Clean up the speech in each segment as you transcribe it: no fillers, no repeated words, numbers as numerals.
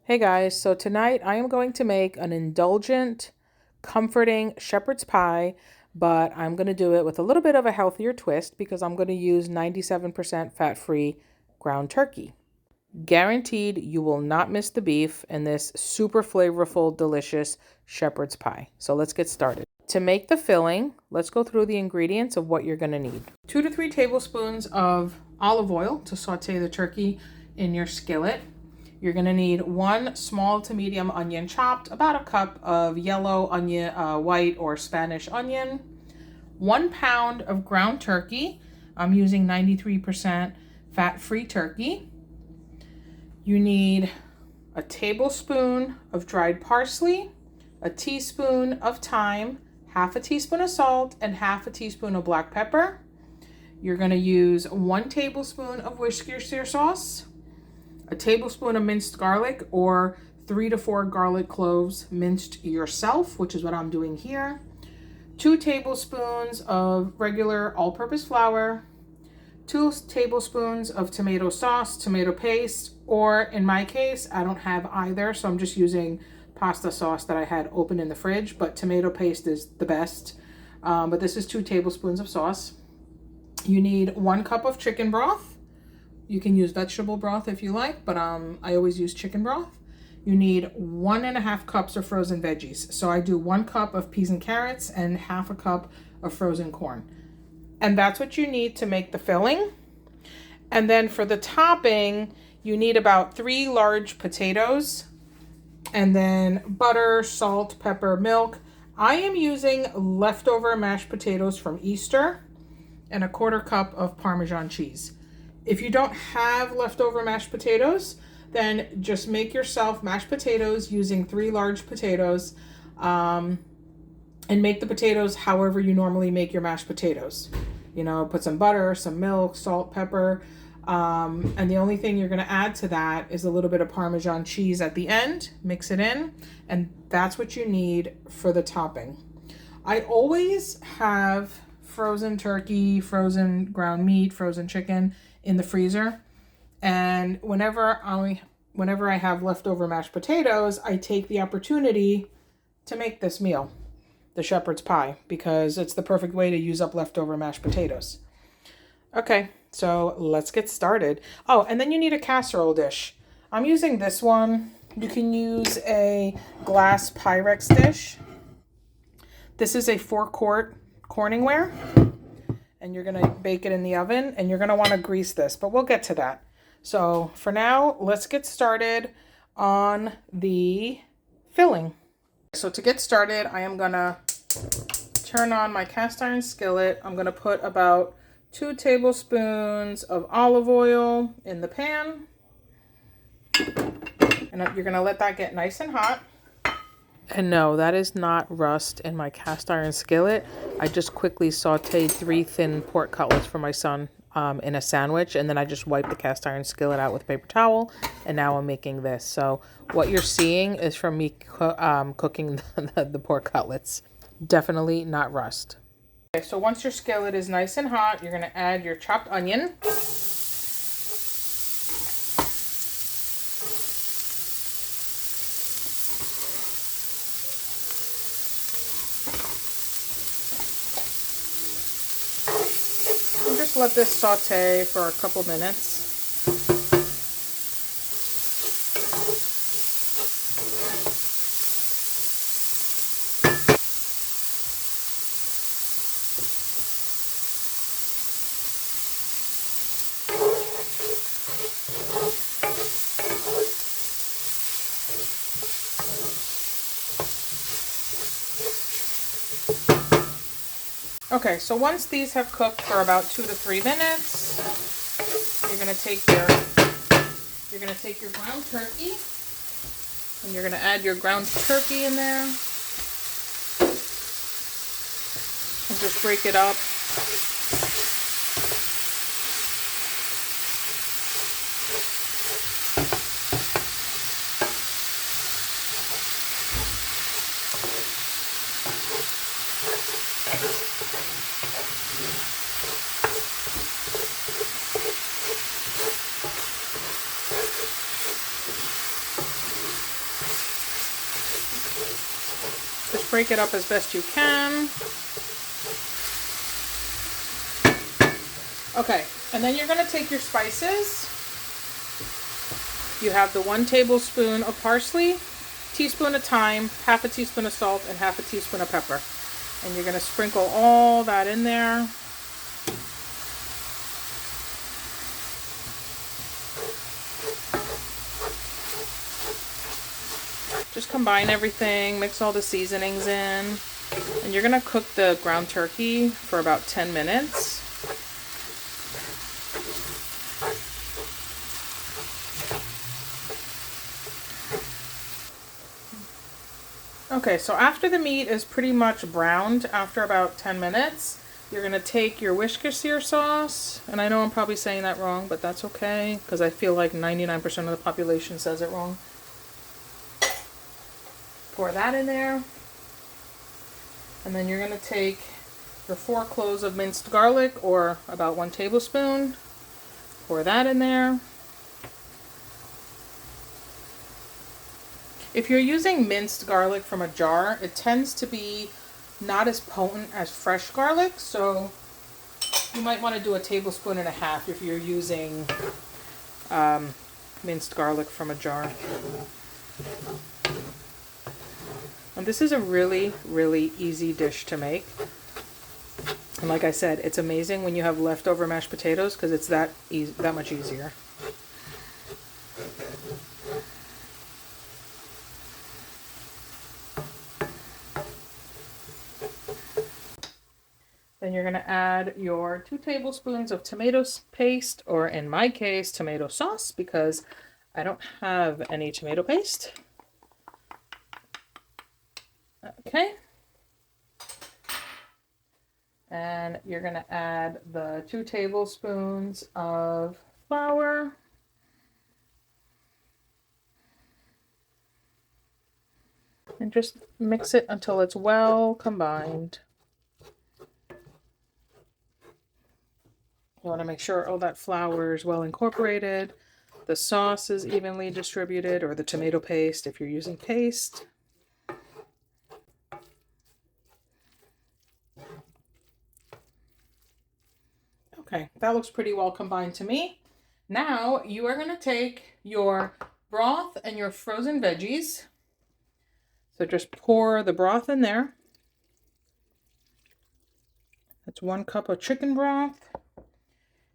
Hey guys, so tonight I am going to make an indulgent, comforting shepherd's pie, but I'm going to do it with a little bit of a healthier twist because I'm going to use 97% fat-free ground turkey. Guaranteed you will not miss the beef in this super flavorful, delicious shepherd's pie. So let's get started. To make the filling, let's go through the ingredients of what you're going to need. 2 to 3 tablespoons of olive oil to saute the turkey in your skillet. You're going to need 1 small to medium onion chopped, about a cup of yellow onion, white or Spanish onion, 1 pound of ground turkey. I'm using 93% fat-free turkey. You need a tablespoon of dried parsley, a teaspoon of thyme, half a teaspoon of salt, and half a teaspoon of black pepper. You're going to use 1 tablespoon of Worcestershire sauce, a tablespoon of minced garlic, or 3 to 4 garlic cloves minced yourself, which is what I'm doing here, 2 tablespoons of regular all-purpose flour, 2 tablespoons of tomato sauce, tomato paste, or in my case, I don't have either, so I'm just using pasta sauce that I had open in the fridge, but tomato paste is the best. But this is 2 tablespoons of sauce. You need 1 cup of chicken broth. You can use vegetable broth if you like, but I always use chicken broth. You need 1.5 cups of frozen veggies. So I do 1 cup of peas and carrots and half a cup of frozen corn. And that's what you need to make the filling. And then for the topping, you need about 3 large potatoes, and then butter, salt, pepper, milk. I am using leftover mashed potatoes from Easter and a 1/4 cup of Parmesan cheese. If you don't have leftover mashed potatoes, then just make yourself mashed potatoes using 3 large potatoes, and make the potatoes however you normally make your mashed potatoes. You know, put some butter, some milk, salt, pepper, and the only thing you're going to add to that is a little bit of Parmesan cheese at the end. Mix it in, and that's what you need for the topping. I always have frozen turkey, frozen ground meat, frozen chicken in the freezer, and whenever I have leftover mashed potatoes, I take the opportunity to make this meal, the shepherd's pie, because it's the perfect way to use up leftover mashed potatoes. Okay, so let's get started. Oh, and then you need a casserole dish. I'm using this one. You can use a glass Pyrex dish. This is a 4-quart Corningware, and you're going to bake it in the oven, and you're going to want to grease this, but we'll get to that. So for now, let's get started on the filling. So to get started, I am going to turn on my cast iron skillet. I'm going to put about 2 tablespoons of olive oil in the pan. And you're going to let that get nice and hot. And no, that is not rust in my cast iron skillet. I just quickly sauteed 3 thin pork cutlets for my son in a sandwich, and then I just wiped the cast iron skillet out with a paper towel, and now I'm making this. So what you're seeing is from me cooking the pork cutlets. Definitely not rust. Okay, so once your skillet is nice and hot, you're going to add your chopped onion. And just let this saute for a couple minutes. Okay, so once these have cooked for about 2 to 3 minutes, you're going to take your ground turkey, and you're going to add your ground turkey in there, and just break it up. break it up as best you can. Okay, and then you're going to take your spices. You have the 1 tablespoon of parsley, teaspoon of thyme, half a teaspoon of salt, and half a teaspoon of pepper. And you're going to sprinkle all that in there. Just combine everything, mix all the seasonings in, and you're going to cook the ground turkey for about 10 minutes. Okay, so after the meat is pretty much browned, after about 10 minutes, you're going to take your Worcestershire sauce, and I know I'm probably saying that wrong, but that's okay, because I feel like 99% of the population says it wrong. Pour that in there, and then you're going to take your 4 cloves of minced garlic, or about 1 tablespoon, pour that in there. If you're using minced garlic from a jar, it tends to be not as potent as fresh garlic, so you might want to do 1.5 tablespoons if you're using minced garlic from a jar. And this is a really, really easy dish to make. And like I said, it's amazing when you have leftover mashed potatoes because it's that much easier. Then you're going to add your 2 tablespoons of tomato paste, or in my case, tomato sauce, because I don't have any tomato paste. Okay. And you're going to add the 2 tablespoons of flour. And just mix it until it's well combined. You want to make sure all that flour is well incorporated, the sauce is evenly distributed, or the tomato paste if you're using paste. Okay, that looks pretty well combined to me. Now you are going to take your broth and your frozen veggies. So just pour the broth in there. That's 1 cup of chicken broth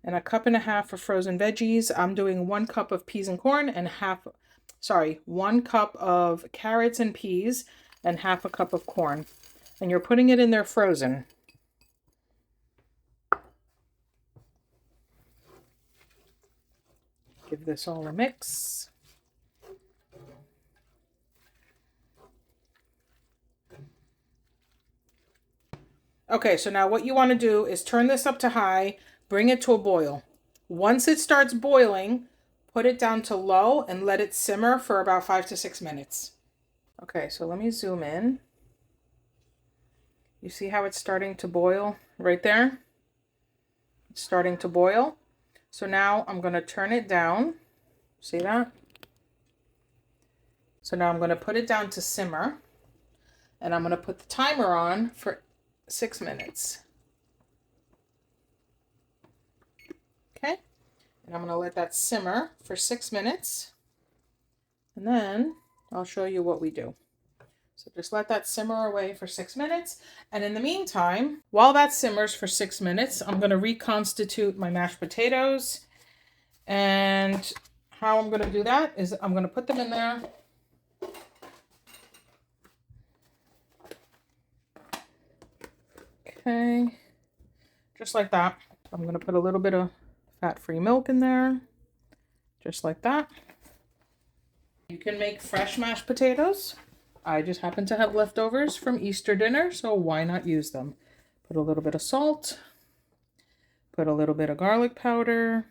and 1.5 cups of frozen veggies. I'm doing 1 cup of peas and corn and 1 cup of carrots and peas and 1/2 cup of corn. And you're putting it in there frozen. Give this all a mix. Okay, so now what you want to do is turn this up to high, bring it to a boil. Once it starts boiling, put it down to low and let it simmer for about 5 to 6 minutes. Okay, so let me zoom in. You see how it's starting to boil right there? It's starting to boil. So now I'm going to turn it down. See that? So now I'm going to put it down to simmer, and I'm going to put the timer on for 6 minutes. Okay, and I'm going to let that simmer for 6 minutes, and then I'll show you what we do. So just let that simmer away for 6 minutes, and in the meantime, while that simmers for 6 minutes, I'm going to reconstitute my mashed potatoes. And how I'm going to do that is I'm going to put them in there. Okay, just like that. I'm going to put a little bit of fat-free milk in there, just like that. You can make fresh mashed potatoes. I just happen to have leftovers from Easter dinner, so why not use them? Put a little bit of salt, put a little bit of garlic powder.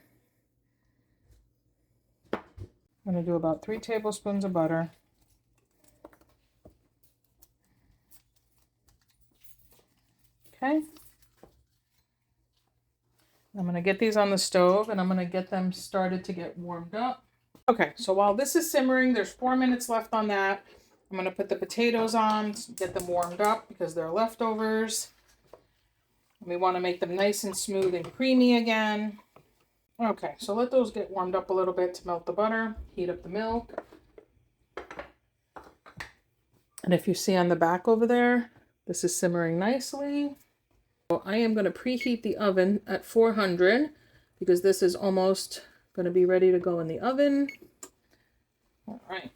I'm going to do about 3 tablespoons of butter. Okay. I'm going to get these on the stove and I'm going to get them started to get warmed up. Okay, so while this is simmering, there's 4 minutes left on that. I'm going to put the potatoes on, get them warmed up because they're leftovers. We want to make them nice and smooth and creamy again. Okay, so let those get warmed up a little bit to melt the butter, heat up the milk. And if you see on the back over there, this is simmering nicely. So I am going to preheat the oven at 400 because this is almost going to be ready to go in the oven. All right.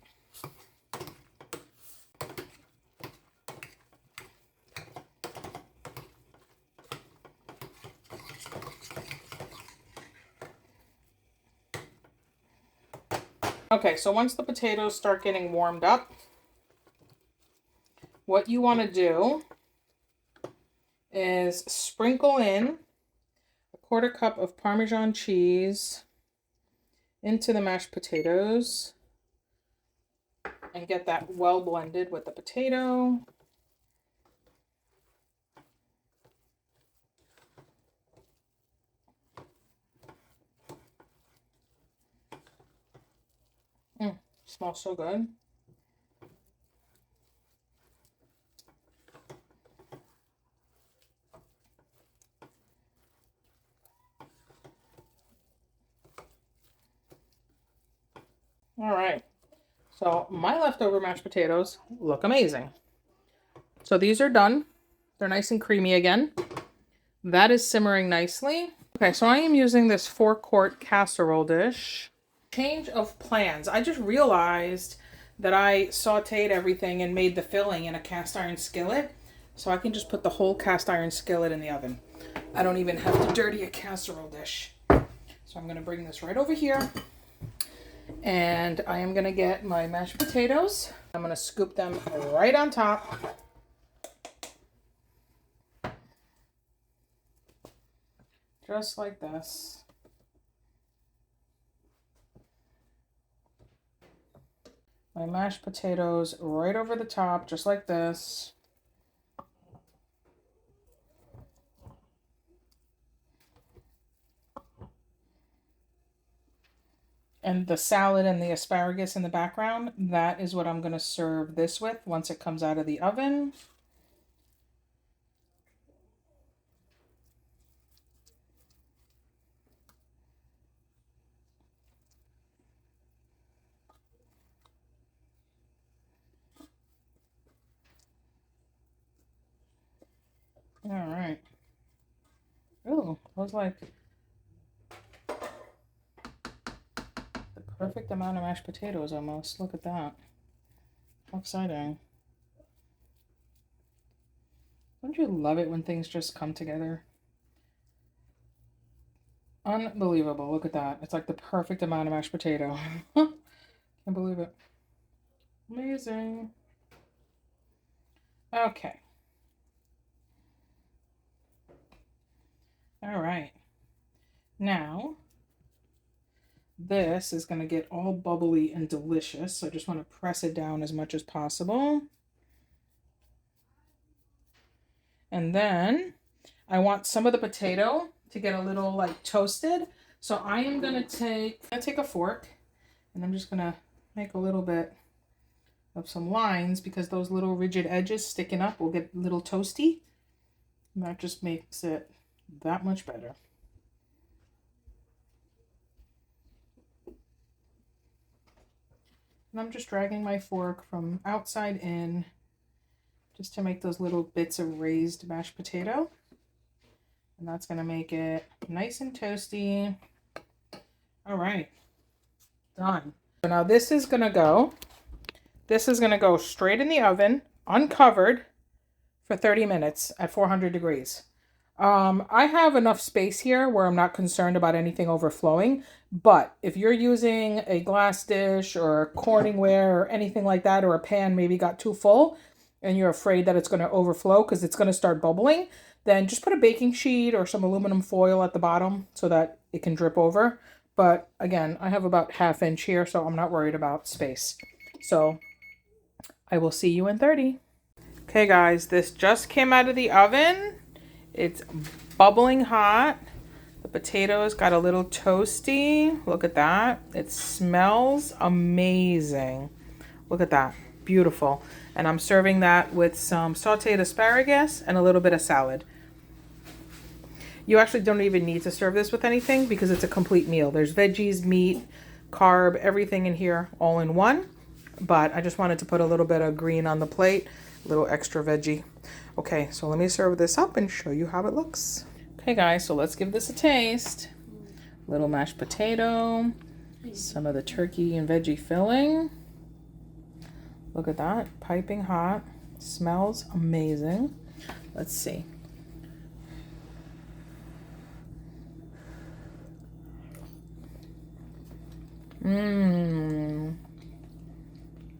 Okay, so once the potatoes start getting warmed up, what you want to do is sprinkle in a 1/4 cup of Parmesan cheese into the mashed potatoes and get that well blended with the potato. Smells so good. All right, so my leftover mashed potatoes look amazing. So these are done. They're nice and creamy again. That is simmering nicely. Okay, so I am using this 4-quart casserole dish. Change of plans. I just realized that I sauteed everything and made the filling in a cast iron skillet. So I can just put the whole cast iron skillet in the oven. I don't even have to dirty a casserole dish. So I'm going to bring this right over here. And I am going to get my mashed potatoes. I'm going to scoop them right on top. Just like this. My mashed potatoes right over the top, just like this. And the salad and the asparagus in the background, that is what I'm going to serve this with once it comes out of the oven. All right. Oh, I was like the perfect amount of mashed potatoes almost. Look at that. How exciting. Don't you love it when things just come together? Unbelievable. Look at that. It's like the perfect amount of mashed potato. Can't believe it. Amazing. Okay. All right. Now, this is going to get all bubbly and delicious. So I just want to press it down as much as possible. And then I want some of the potato to get a little like toasted. So I am going to take a fork and I'm just going to make a little bit of some lines because those little rigid edges sticking up will get a little toasty. And that just makes it that much better. And I'm just dragging my fork from outside in just to make those little bits of raised mashed potato. And that's going to make it nice and toasty. All right, done. So now this is going to go straight in the oven, uncovered, for 30 minutes at 400 degrees. I have enough space here where I'm not concerned about anything overflowing, but if you're using a glass dish or Corningware or anything like that, or a pan maybe got too full and you're afraid that it's going to overflow because it's going to start bubbling, then just put a baking sheet or some aluminum foil at the bottom so that it can drip over. But again, I have about 1/2 inch here, so I'm not worried about space. So I will see you in 30. Okay guys, this just came out of the oven. It's bubbling hot. The potatoes got a little toasty. Look at that. It smells amazing. Look at that. Beautiful. And I'm serving that with some sauteed asparagus and a little bit of salad. You actually don't even need to serve this with anything because it's a complete meal. There's veggies, meat, carb, everything in here all in one. But I just wanted to put a little bit of green on the plate, a little extra veggie. Okay, so let me serve this up and show you how it looks. Okay guys, so let's give this a taste. Little mashed potato, some of the turkey and veggie filling. Look at that, piping hot. Smells amazing. Let's see.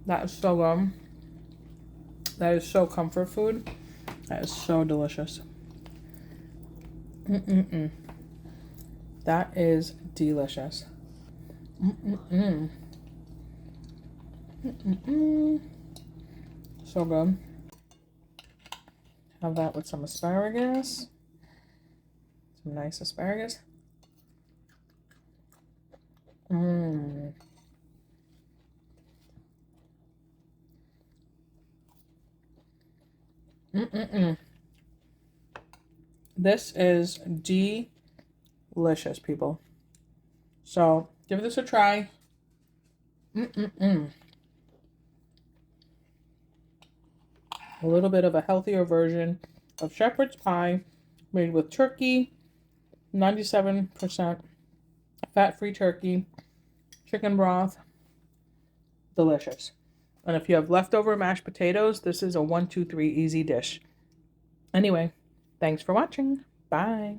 That is so good. That is so comfort food. That is so delicious. That is delicious. So good. Have that with some asparagus. Some nice asparagus. This is delicious, people. So give this a try. A little bit of a healthier version of shepherd's pie made with turkey, 97% fat-free turkey, chicken broth. Delicious. And if you have leftover mashed potatoes, this is a 1, 2, 3 easy dish. Anyway, thanks for watching. Bye.